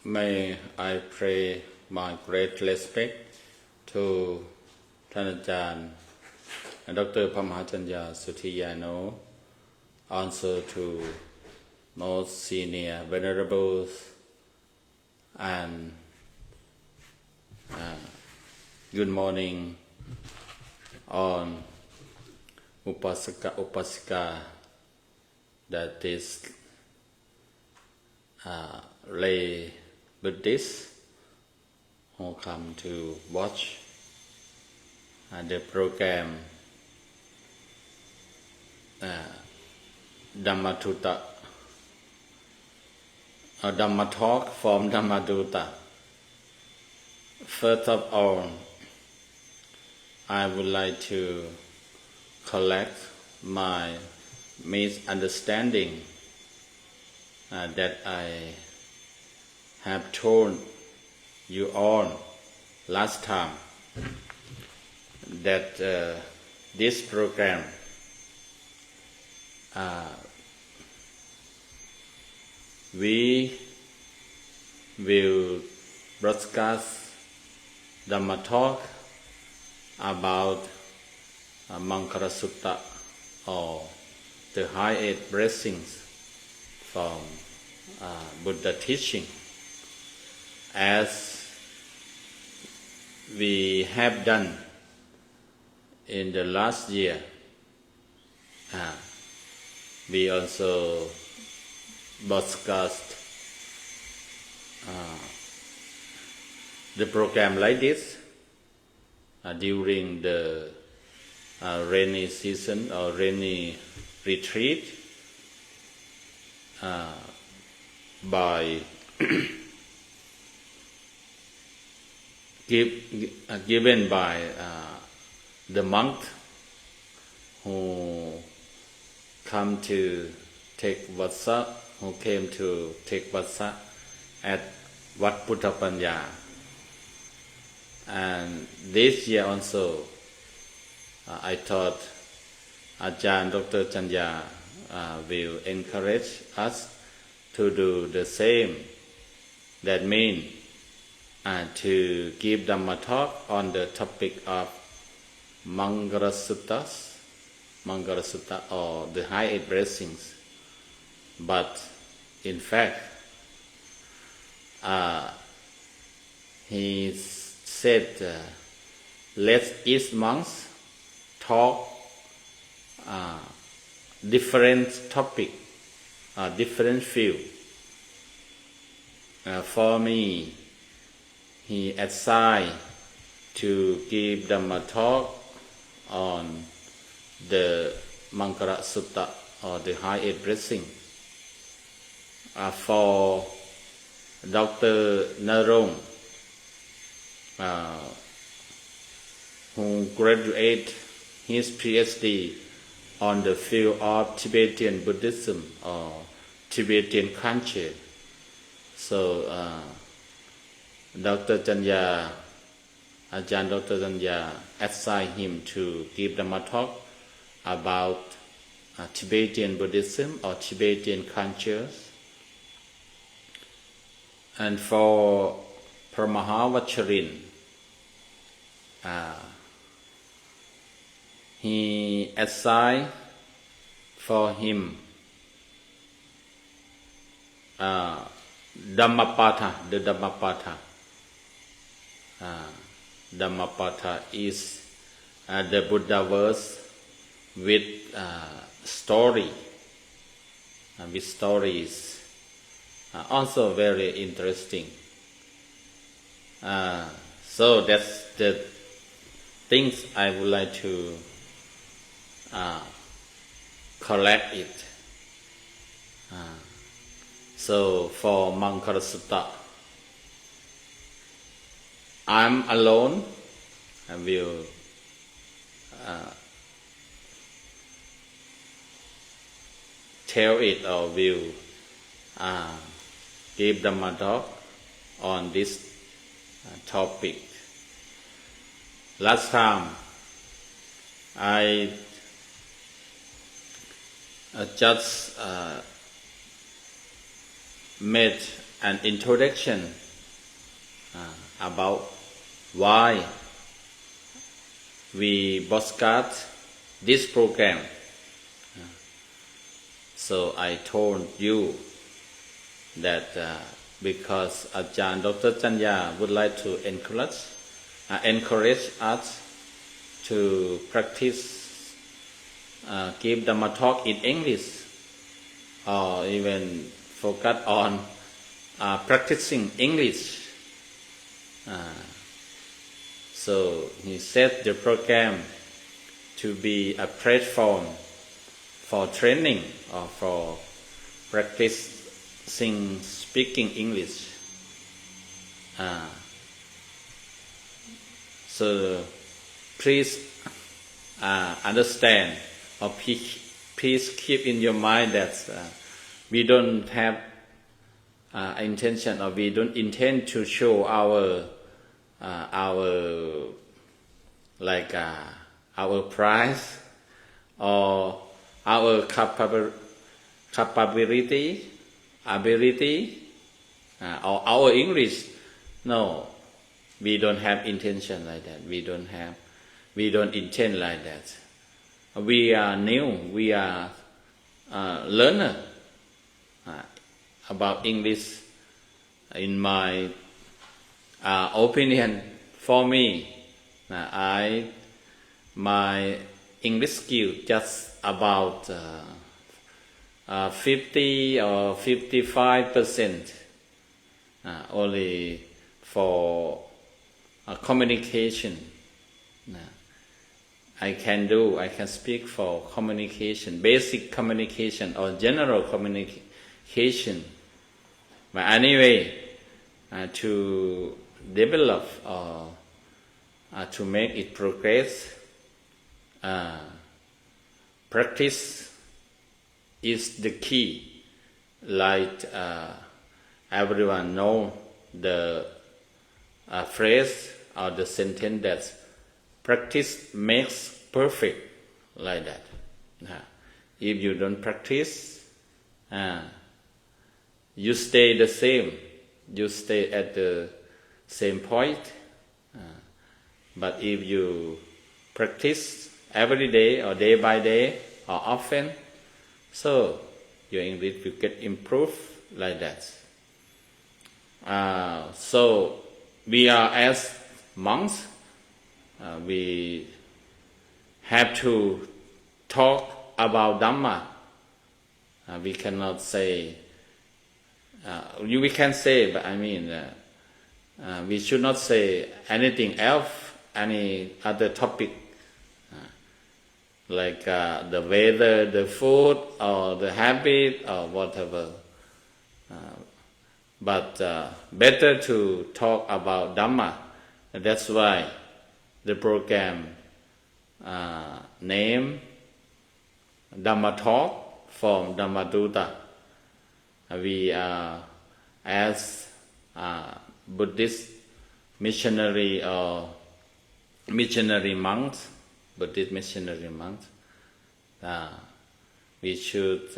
May I pray my great respect to ท่านอาจารย์ Dr. Pamahachanya Suthiyano, also to most senior venerables and good morning on Upasaka Upasika, that is lay Buddhists who come to watch the program Dhammatutta or Dhamma talk from Dhammadutta. First of all, I would like to collect my misunderstanding that I have told you all last time, that this program we will broadcast Dhamma talk about Mangala Sutta, or the high eight blessings from Buddha teaching, as we have done in the last year. We also broadcast the program like this during the rainy season or rainy retreat by given by the monk who came to take vassa at Wat Puttapanya. And this year also, I thought Ajahn Dr. Chanya will encourage us to do the same. That means to give Dhamma talk on the topic of Mangala Sutta or the high eight blessings. But in fact, he said, let each monk talk different topic, different field. For me, he assigned to give Dhamma talk on the Mangala Sutta or the high eight blessing. For Dr. Narong, who graduated his PhD on the field of Tibetan Buddhism or Tibetan culture. So Dr. Chanya, Ajahn Dr. Chanya assigned him to give Dhamma talk about Tibetan Buddhism or Tibetan cultures. And for Paramahavacharin, he assigned for him Dhammapatha, the Dhammapatha. Dhammapatha is the Buddha verse with story, with stories. Also very interesting. So that's the things I would like to collect it. So for Mangala Sutta, I'm alone. I will tell it or will give Dhamma talk on this topic. Last time I just made an introduction about why we broadcast this program. So I told you that because Ajahn Dr. Chanya would like to encourage us to practice, give Dhamma talk in English, or even focus on practicing English. So he set the program to be a platform for training or for practicing speaking English. So please understand, or please keep in your mind that we don't have intention, or we don't intend to show our price or our capability, ability, or our English. No, we don't have intention like that. We don't intend like that. We are new. We are learner about English. In my opinion, for me, my English skill just about 50 or 55%, only for communication. I can speak for communication, basic communication or general communication. But anyway, to develop or to make it progress, practice is the key. Like everyone know the phrase or the sentence that practice makes perfect, like that. If you don't practice, you stay the same. You stay at the same point. But if you practice every day or day by day or often, so your English will get improved like that. So we are as monks, we have to talk about Dhamma. We cannot say, we can say, but I mean, we should not say anything else, any other topic, like the weather, the food, or the habit, or whatever. But better to talk about Dhamma. And that's why the program name Dhamma Talk from Dhammadutta. We are as Buddhist missionary or missionary monks, Buddhist missionary monks, we should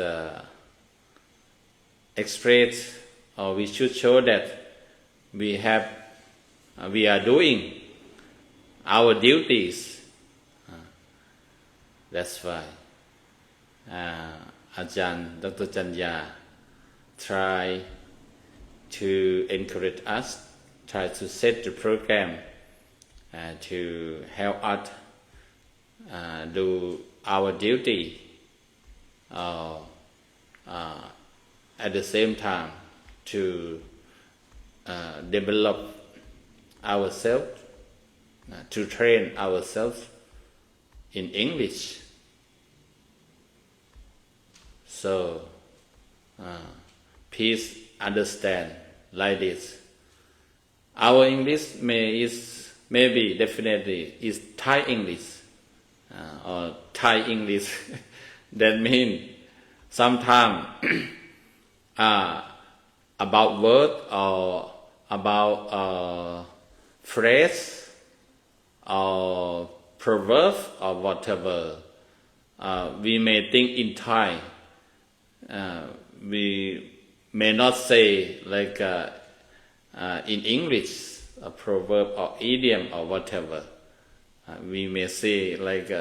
express, or we should show that we are doing our duties. That's why Ajahn Dr. Chanya try to encourage us, try to set the program to help us do our duty, at the same time to develop ourselves, to train ourselves in English. So please understand like this. Our English maybe definitely is Thai English, or Thai English. That means sometimes about word or about phrase or proverb or whatever, we may think in Thai. We may not say like in English a proverb or idiom or whatever. We may say like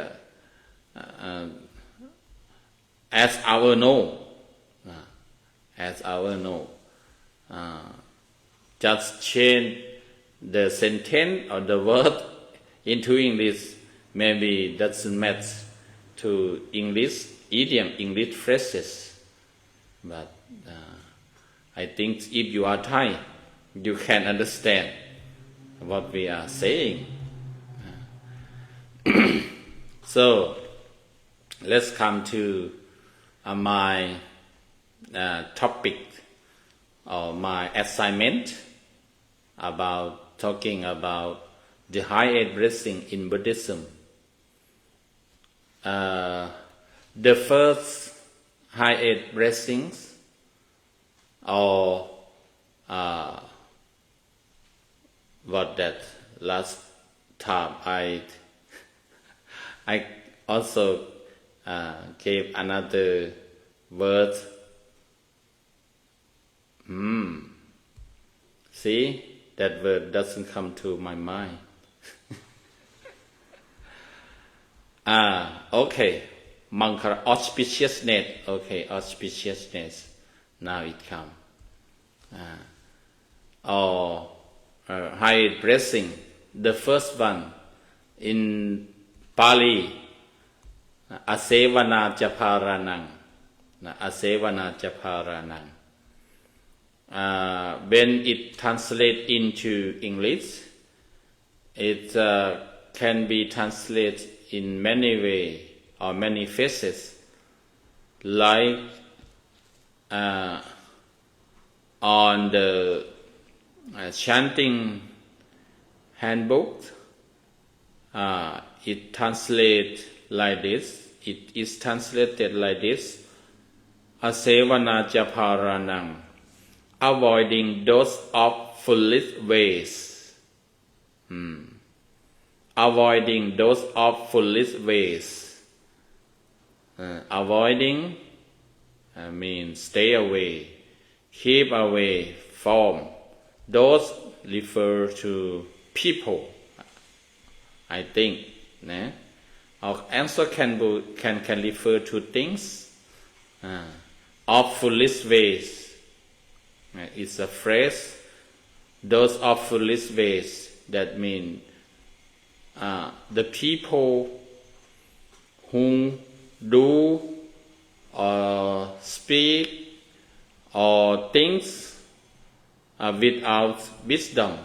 as our know, as our know. Just change the sentence or the word into English. Maybe doesn't match to English idiom, English phrases. But I think if you are Thai, you can understand what we are saying. So let's come to my topic or my assignment about talking about the high eight blessing in Buddhism. The first high eight blessings, or what that last time I also gave another word. See, that word doesn't come to my mind. Okay, Mankara, auspiciousness. Okay, auspiciousness. Now it comes. High blessing. The first one in Pali, Asevana Japaranang. Asevana Japaranang. When it translates into English, it can be translated in many ways or many phases, like on the chanting handbook, it translates like this. It is translated like this: Asevana Japaranang, avoiding those of foolish ways. Avoiding those of foolish ways. Avoiding means stay away, keep away from. Those refer to people, I think. Or also can refer to things. Of foolish ways. It's a phrase. Those of foolish ways. That means the people who do or speak or things without wisdom,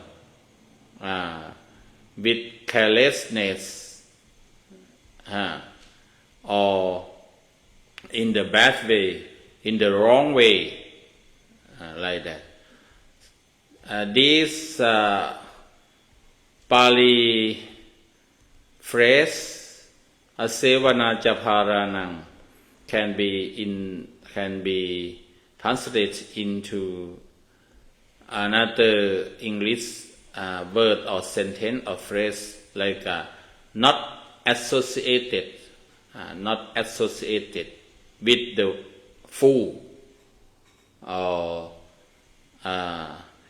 with carelessness, or in the bad way, in the wrong way, like that. This Pali phrase, Asevana Japaranang, can be translated into another English word or sentence or phrase like not associated with the fool, or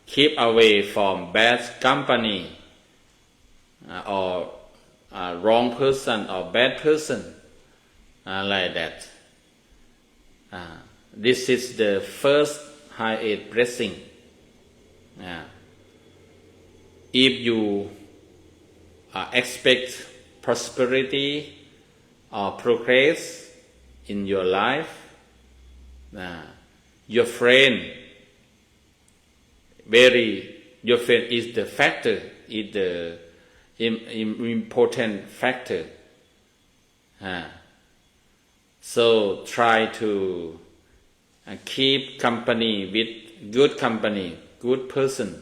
keep away from bad company, or wrong person or bad person, like that. This is the first high eight blessing. If you expect prosperity or progress in your life, your friend is the factor, is the important factor. So try to keep company with good person,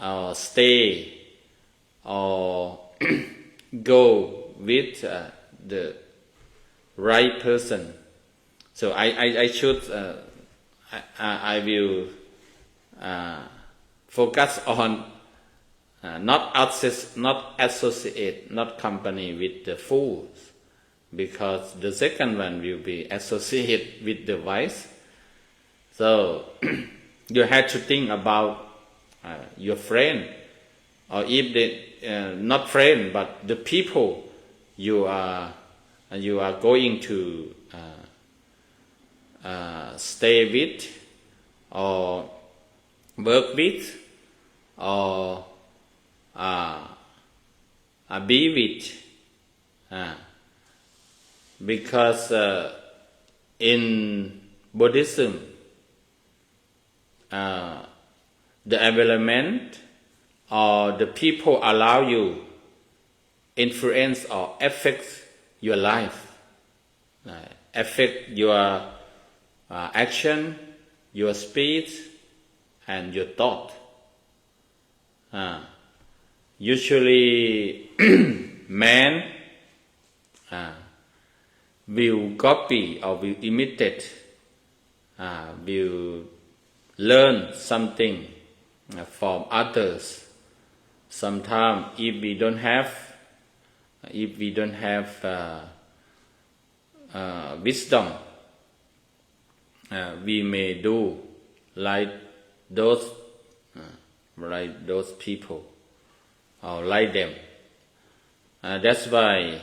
or stay or go with the right person. So I will focus on not associate, not company with the fools, because the second one will be associate with the wise, So you have to think about your friend, or if they not friend but the people you are going to stay with or work with or be with, because in Buddhism the environment or the people allow you influence or affect your life, affect your action, your speech, and your thought. Usually man will copy or will imitate, will learn something from others. Sometimes if we don't have wisdom, we may do like those people or like them. That's why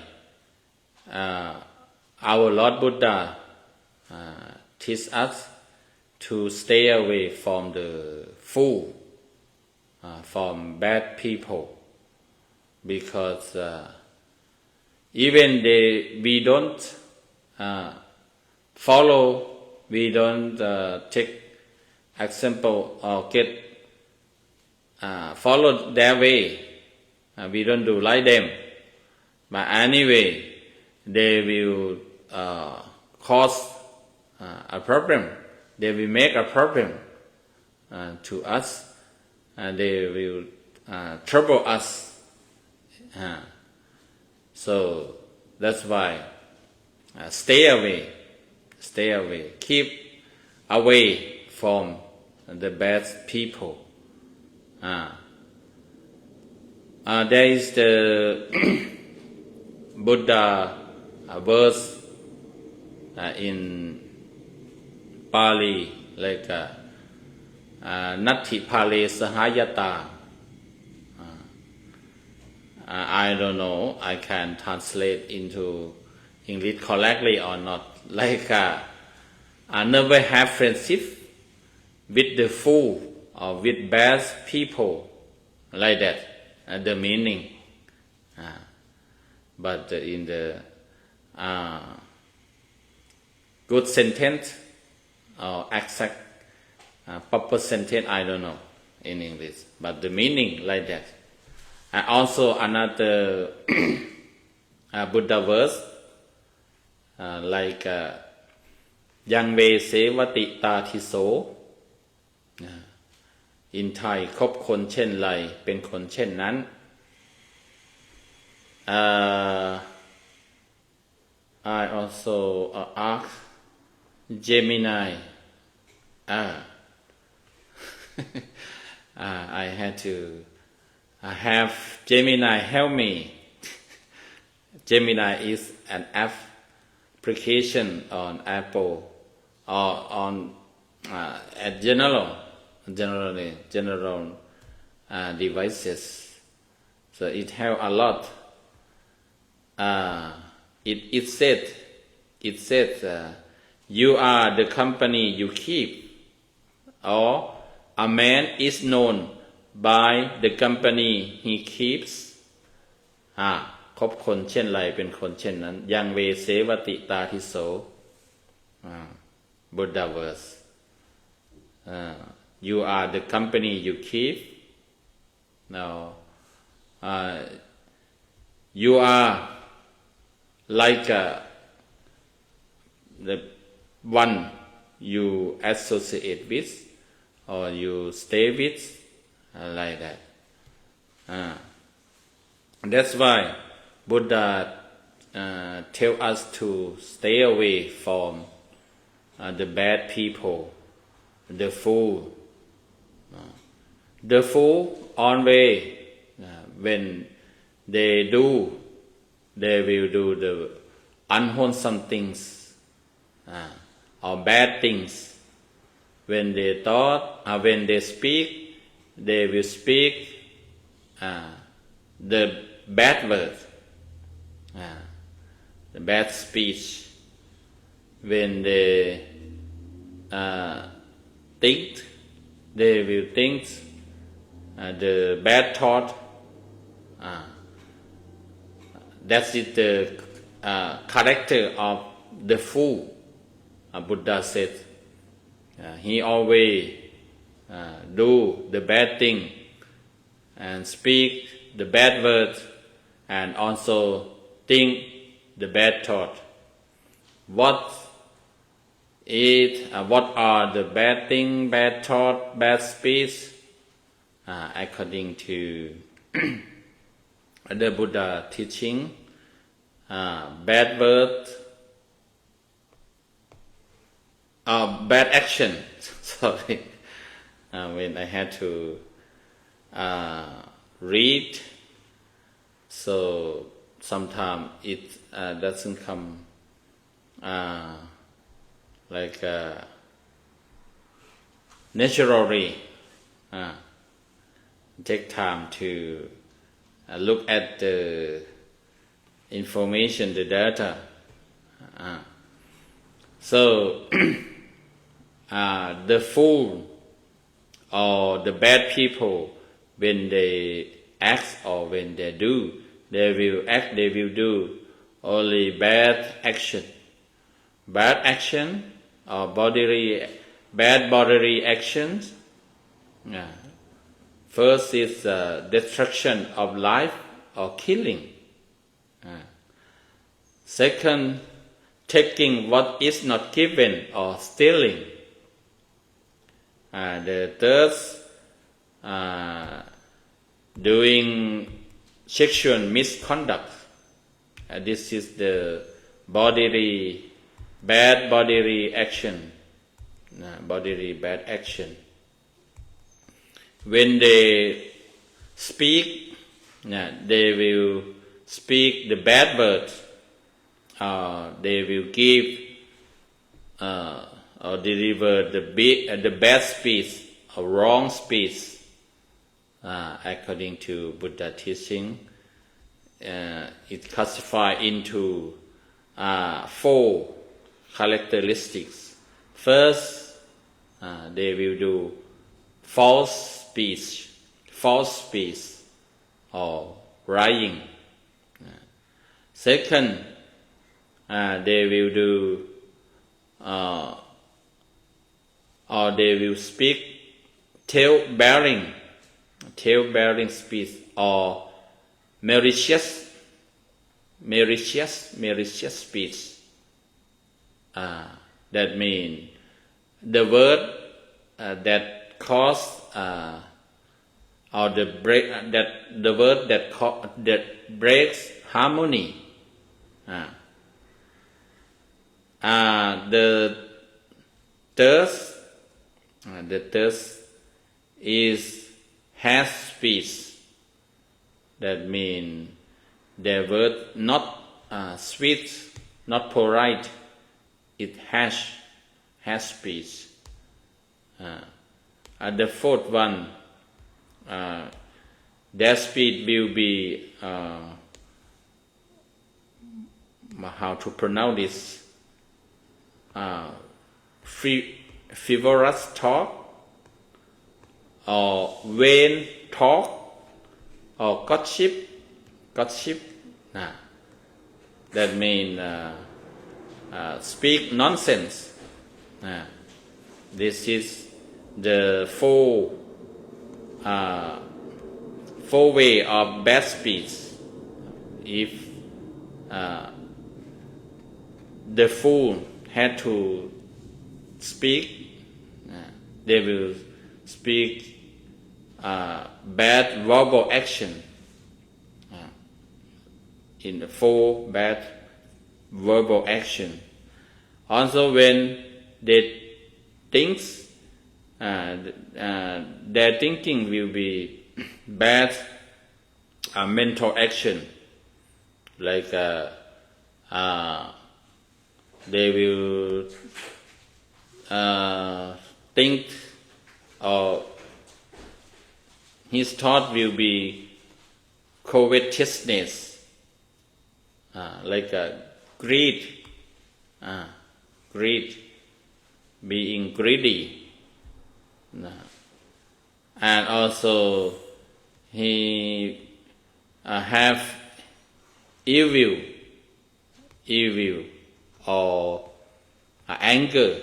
our Lord Buddha teach us to stay away from the fool, from bad people, because even we don't follow, we don't take example or follow their way, we don't do like them, but anyway they will cause a problem, they will make a problem to us, and they will trouble us. So that's why stay away, keep away from the bad people. There is the Buddha verse in Pali, like Natti Pale Sahayata. I don't know, I can translate into English correctly or not. Like never have friendship with the fool or with bad people, like that, the meaning. But in the good sentence or exact proper sentence, I don't know in English, but the meaning like that. And also another Buddha verse, like Yang Ve Sevati Ta Thi So. In Thai คบคนเช่นไรเป็นคนเช่นนั้น I also ask Gemini. I had to have Gemini help me. Gemini is an application on Apple or on general devices. So it helps a lot. It said you are the company you keep, or a man is known by the company he keeps. คบคนเช่นไรเป็นคนเช่นนั้นยังเวเสวติตาทิโส Buddha verse. You are the company you keep. Now you are like the one you associate with or you stay with, like that. That's why Buddha tell us to stay away from the bad people, the fool. The fool always, when they will do the unwholesome things or bad things. when they when they speak, they will speak the bad words, the bad speech. When they think, they will think the bad thought. That is the character of the fool. Buddha said he always do the bad thing and speak the bad words and also think the bad thought. What are the bad thing, bad thought, bad speech? According to the Buddha teaching, bad word, bad action. Sorry, when I had to read, so sometimes it doesn't come like naturally. Take time to look at the information, the data. So the fool or the bad people, when they act or when they do, they will do only bad action. Bad action or bad bodily actions. First is destruction of life or killing. Second, taking what is not given or stealing. The third, doing sexual misconduct. This is the bad bodily action. Bodily bad action. When they speak, they will speak the bad words. They will give or deliver the bad speech or wrong speech. According to Buddha teaching, it classifies into 4 characteristics. First, they will do false speech or lying. Second, they will do or they will speak tale-bearing speech or malicious speech. That means the word that cause or the word that breaks harmony. The third is harsh speech. That means the word not sweet, not polite. It harsh speech. The fourth one, their speech will be how to pronounce this? Frivolous talk, or vain talk, or gossip. That means speak nonsense. This is the four way of bad speech. If the fool had to speak, they will speak bad verbal action. In the 4 bad verbal action. Also, when they think, their thinking will be bad mental action, like they will think or his thought will be covetousness, like greed, being greedy, and also he have evil or anger,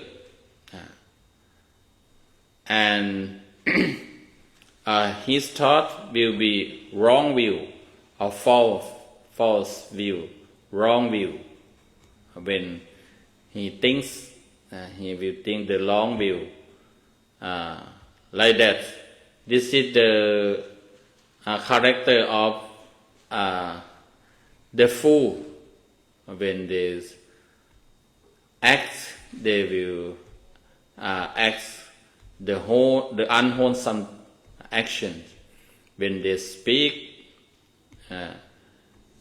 and his thought will be wrong view or false view, wrong view. When he thinks, he will think the wrong view, like that. This is the character of the fool. When they act, they will act the unwholesome actions. When they speak,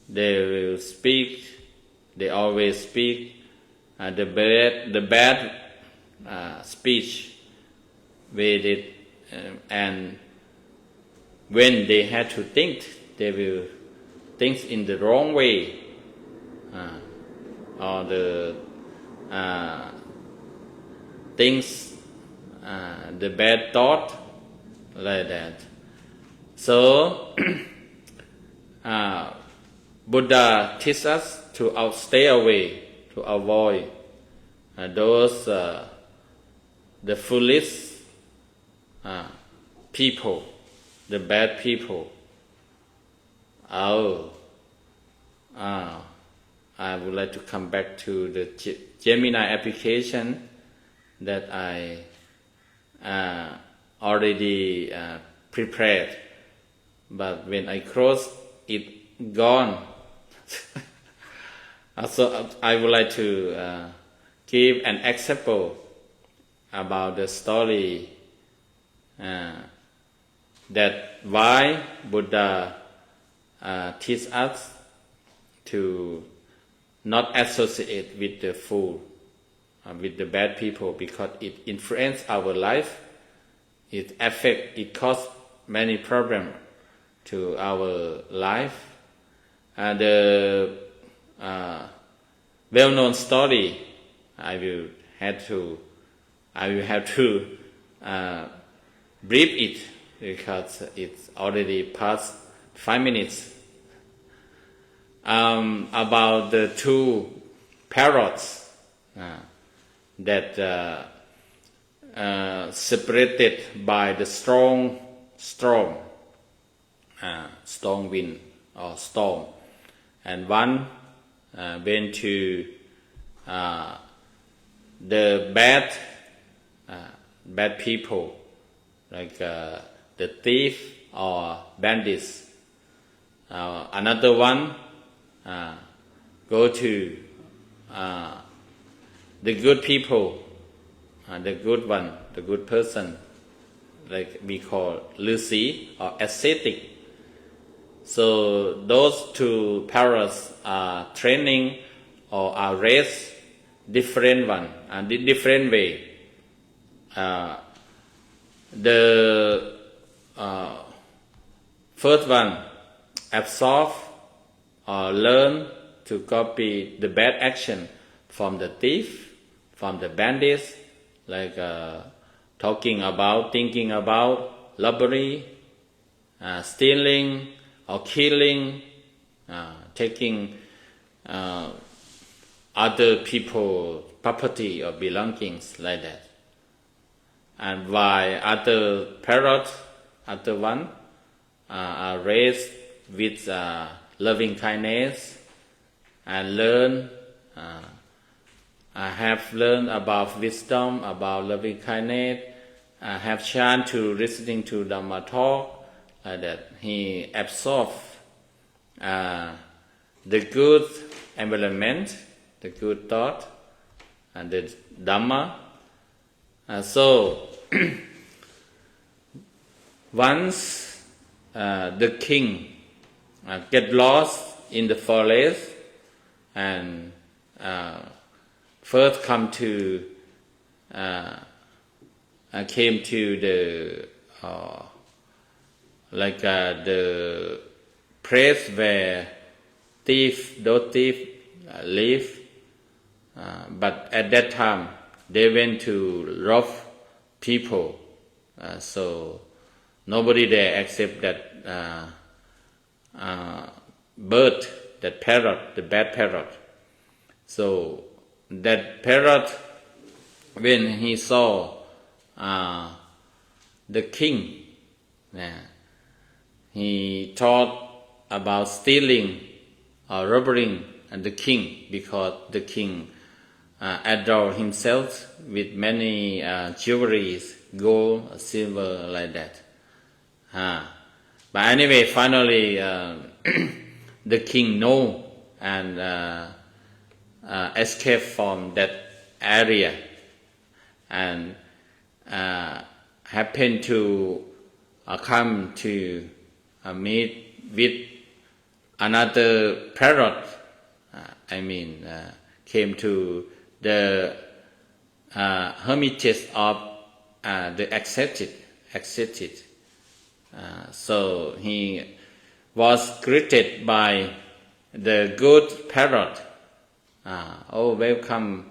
they always speak the bad speech with it, and when they had to think, they will think in the wrong way, or the things, the bad thought, like that. So Buddha teaches us to stay away, to avoid those the foolish people, the bad people. I would like to come back to the Gemini application that I already prepared, but when I close it, gone. So I would like to give an example about the story that why Buddha teach us to not associate with the fool, with the bad people, because it influences our life, it causes many problems to our life. The well-known story, I will have to brief it because it's already past 5 minutes. About the two parrots that separated by the strong storm, storm wind or storm, and one went to the bad people, like the thief or bandits. Another one go to the good people, the good one, the good person, like we call Lucy or ascetic. So those two parrots are training or are raised different one and different way. The first one absorb or learn to copy the bad action from the thief, from the bandits, like thinking about robbery, stealing or killing, taking other people's property or belongings, like that. And while other parrots, other one, are raised with loving kindness and have learned about wisdom, about loving kindness, have chance to listening to Dhamma talk, like that. He absorbs the good environment, the good thought, and the Dhamma. So once the king get lost in the forest and first come to came to the the place where those thieves live, but at that time they went to rob people, so nobody there except that bird, that parrot, the bad parrot. So that parrot, when he saw the king, he thought about stealing or robbing the king, because the king adorned himself with many jewelries, gold, silver, like that. But anyway, finally the king know and escaped from that area, and happened to come to meet with another parrot. Came to the hermitage of the accepted. So he was greeted by the good parrot. Welcome,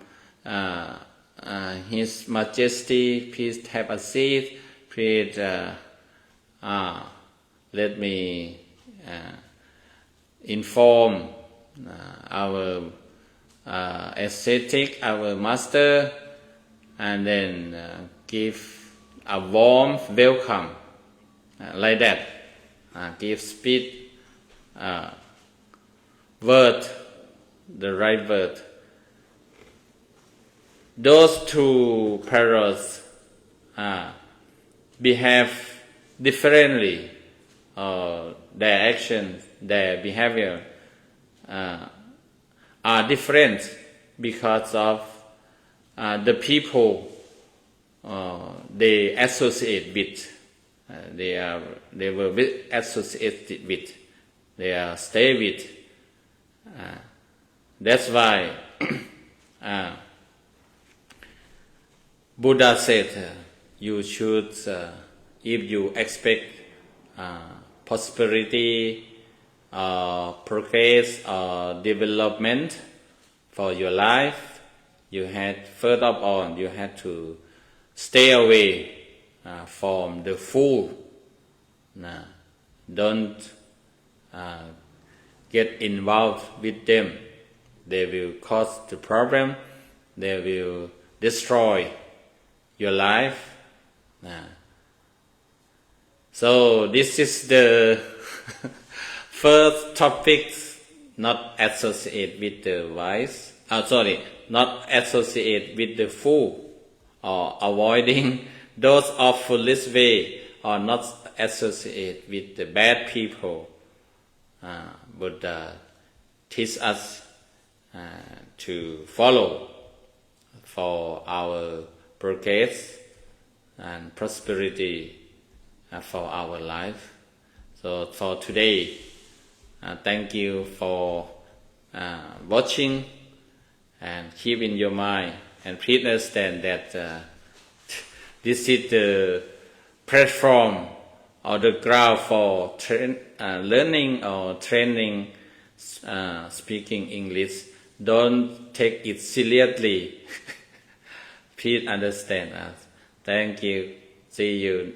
His Majesty. Please have a seat. Please let me inform our ascetic, our master, and then give a warm welcome, like that. Give speed word, the right word. Those two parrots behave differently. Their actions, their behavior are different because of the people they associate with. They were associated with. They are stay with. That's why Buddha said you should, if you expect prosperity, progress, or development for your life, you had further on, you had to stay away from the fool. Don't get involved with them. They will cause the problem. They will destroy your life. So this is the first topic, not associate with the wise. Not associate with the fool, or avoiding those of foolish way, or not associate with the bad people. Buddha teach us to follow for our progress and prosperity for our life. So for today, thank you for watching, and keep in your mind, and please understand that this is the platform or the ground for learning or training speaking English. Don't take it seriously. Please understand us. Thank you. See you